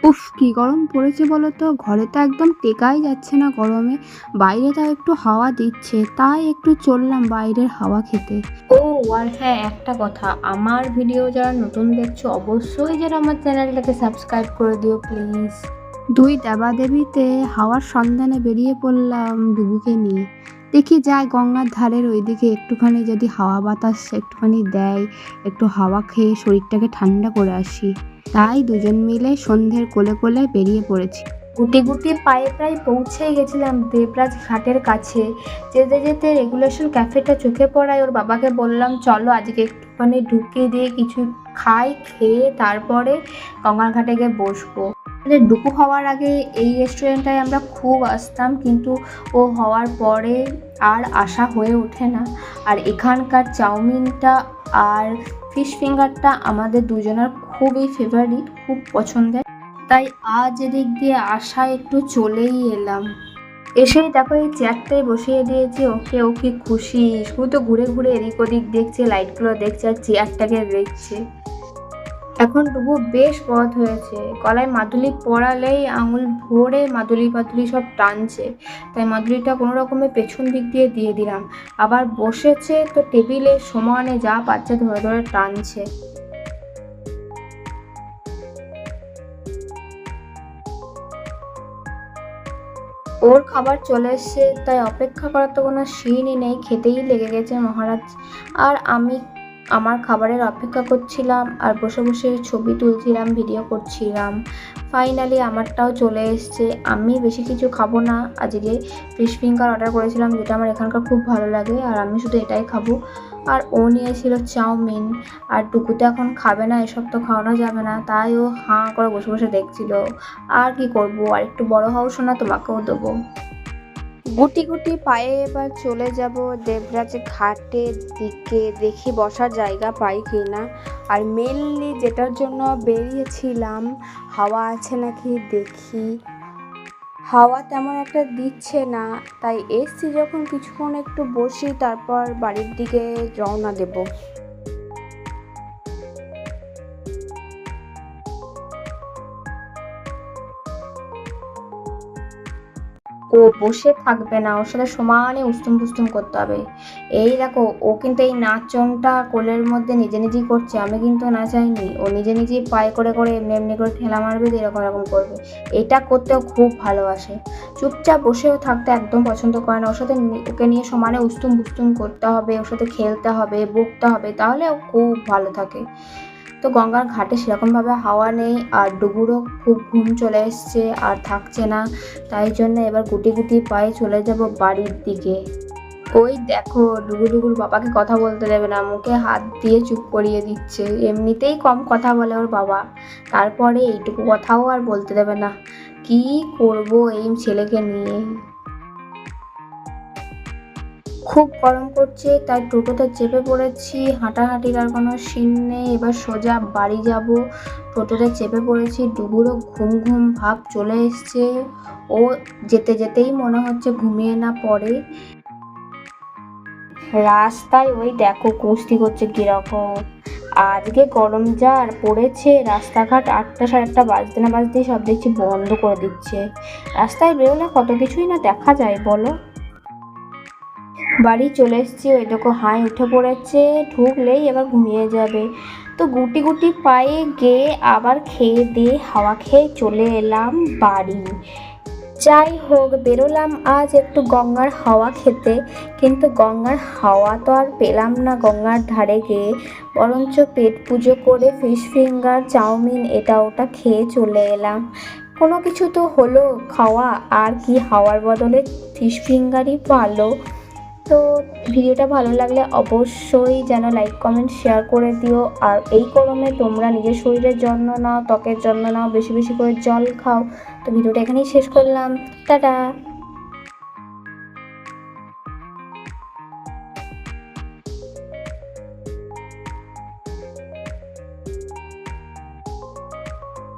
উফ কি গরম পড়েছে বলো তো, ঘরে তো একদম টেকাই যাচ্ছে না গরমে। বাইরে তাও একটু হাওয়া দিচ্ছে, তাই একটু চললাম বাইরের হাওয়া খেতে। ও আর হ্যাঁ, একটা কথা, আমার ভিডিও যারা নতুন দেখছো অবশ্যই যারা আমার চ্যানেলটাকে সাবস্ক্রাইব করে দিও প্লিজ। দুই দেবাদেবীতে হাওয়ার সন্ধানে বেরিয়ে পড়লাম ডুবুকে নিয়ে। দেখি যাই গঙ্গার ধারের ওইদিকে একটুখানি যদি হাওয়া বাতাস একটুখানি দেয়, একটু হাওয়া খেয়ে শরীরটাকে ঠান্ডা করে আসি। তাই দুজন মিলে সন্ধ্যের কোলে কোলে বেরিয়ে পড়েছি। গুটি গুটি পায়ে প্রায় পৌঁছেই গেছিলাম দেবরাজ ঘাটের কাছে। যেতে যেতে রেগুলেশন ক্যাফেটা চোখে পড়ায়, ওর বাবাকে বললাম চলো আজকে একটুখানি ঢুকিয়ে দিয়ে কিছু খাই, খেয়ে তারপরে গঙ্গার ঘাটে গিয়ে বসবো। ডুবু হওয়ার আগে এই রেস্টুরেন্টটায় আমরা খুব আসতাম, কিন্তু ও হওয়ার পরে আর আসা হয়ে ওঠে না। আর এখানকার চাউমিনটা আর ফিশ ফিঙ্গারটা আমাদের দুজনের খুবই ফেভারিট, খুব পছন্দের। তাই আজ এদিক দিয়ে আসা একটু চলেই এলাম। এসেই দেখো এই চেয়ারটাই বসিয়ে দিয়েছি ওকে। ও কি খুশি, শুধু তো ঘুরে ঘুরে এদিক ওদিক দেখছে, লাইটগুলো দেখছে আর চেয়ারটাকে দেখছে। এখন ডুবু বেশ পথ হয়েছে, গলায় মাদুলি পরালেই আঙুল ভরে মাদুলি পাদুলি সব টানছে। তাই মাদুলিটা কোনো রকমের পেছন দিক দিয়ে দিয়ে দিলাম। আবার বসেছে তো টেবিলে সমানে যা পাচ্ছে ধরে ধরে টানছে। ওর খাবার চলে এসছে, তাই অপেক্ষা করার তো কোনো সিনই নেই, খেতেই লেগে গেছে মহারাজ। আর আমি আমার খাবারের অপেক্ষা করছিলাম আর বসে বসে ছবি তুলছিলাম, ভিডিও করছিলাম। ফাইনালি আমারটাও চলে এসছে। আমি বেশি কিছু খাবো না, আজকে ফিশ ফিঙ্গার অর্ডার করেছিলাম যেটা আমার এখানকার খুব ভালো লাগে, আর আমি শুধু এটাই খাবো। আর ও নিয়েছিল চাউমিন। আর টুকুতে এখন খাবে না, এসব তো খাওয়ানো যাবে না, তাই ও হাঁ করে বসে বসে দেখছিল। আর কি করবো, আর একটু বড় হও শোনা, তোমাকেও দেবো। গুটি গুটি পায়ে এবার চলে যাব দেবরাজ ঘাটের দিকে, দেখি বসার জায়গা পাই কি না। আর মেনলি যেটার জন্য বেরিয়েছিলাম, হাওয়া আছে নাকি দেখি। হাওয়া তেমন একটা দিচ্ছে না, তাই এসছি যখন কিছুক্ষণ একটু বসি, তারপর বাড়ির দিকে রওনা দেব। ও বসে থাকবে না, ওর সাথে সমানে উস্তুম ফুস্তুম করতে হবে। এই দেখো, ও কিন্তু এই নাচনটা কোলের মধ্যে নিজে নিজেই করছে, আমি কিন্তু নাচাইনি। ও নিজে নিজেই পায়ে করে করে এমনি এমনি করে ঠেলা মারবে, এরকম এরকম করবে। এটা করতেও খুব ভালোবাসে। চুপচাপ বসেও থাকতে একদম পছন্দ করে না। ওর সাথে ওকে নিয়ে সমানে উস্তুম ফুস্তুম করতে হবে, ওর সাথে খেলতে হবে, বকতে হবে, তাহলে ও খুব ভালো থাকে। তো গঙ্গার ঘাটে সেরকমভাবে হাওয়া নেই, আর ডুবুরও খুব ঘুম চলে এসছে আর থাকছে না। তাই জন্য এবার গুটি গুটি পায়ে চলে যাব বাড়ির দিকে। ওই দেখো, ডুগু ডুগুর বাবাকে কথা বলতে দেবে না, মুখে হাত দিয়ে চুপ করিয়ে দিচ্ছে। এমনিতেই কম কথা বলে ওর বাবা, তারপরে এইটুকু কথাও আর বলতে দেবে না। কি করব এই ছেলেকে নিয়ে। খুব গরম করছে, তাই টোটোতে চেপে পড়েছি। হাঁটাহাঁটির আর কোনো সিন নেই, এবার সোজা বাড়ি যাব। টোটোতে চেপে পড়েছি, ডুবুরও ঘুম ঘুম ভাব চলে এসছে। ও যেতে যেতেই মনে হচ্ছে ঘুমিয়ে না পড়ে। রাস্তায় ওই দেখো কুস্তি করছে কিরকম। আজকে গরম যা আর পড়েছে, রাস্তাঘাট 8টা সাড়ে 8টা বাজতে না বাজতেই সব দেখছি বন্ধ করে দিচ্ছে। রাস্তায় বেরোলে কত কিছুই না দেখা যায় বলো। বাড়ি চলে এসেছি, ওই দেখো হাই উঠে পড়েছে, ঢুকলেই এবার ঘুমিয়ে যাবে। তো গুটি গুটি পায়ে গিয়ে আবার খেয়ে দিয়ে হাওয়া খেয়ে চলে এলাম বাড়ি। যাই হোক, বেরোলাম আজ একটু গঙ্গার হাওয়া খেতে, কিন্তু গঙ্গার হাওয়া তো আর পেলাম না গঙ্গার ধারে গিয়ে। বরঞ্চ পেট পুজো করে ফিশ ফিঙ্গার চাউমিন এটা ওটা খেয়ে চলে এলাম। কোনো কিছু তো হলো খাওয়া, আর কি হাওয়ার বদলে ফিশ ফিঙ্গারই ভালো। তো ভিডিওটা ভালো লাগলে অবশ্যই যেন লাইক কমেন্ট শেয়ার করে দিও। আর এই গরমে তোমরা নিজের শরীরের যত্ন নাও, ত্বকের যত্ন নাও, বেশি বেশি করে জল খাও। তো ভিডিওটা এখানেই শেষ করলাম, টাটা।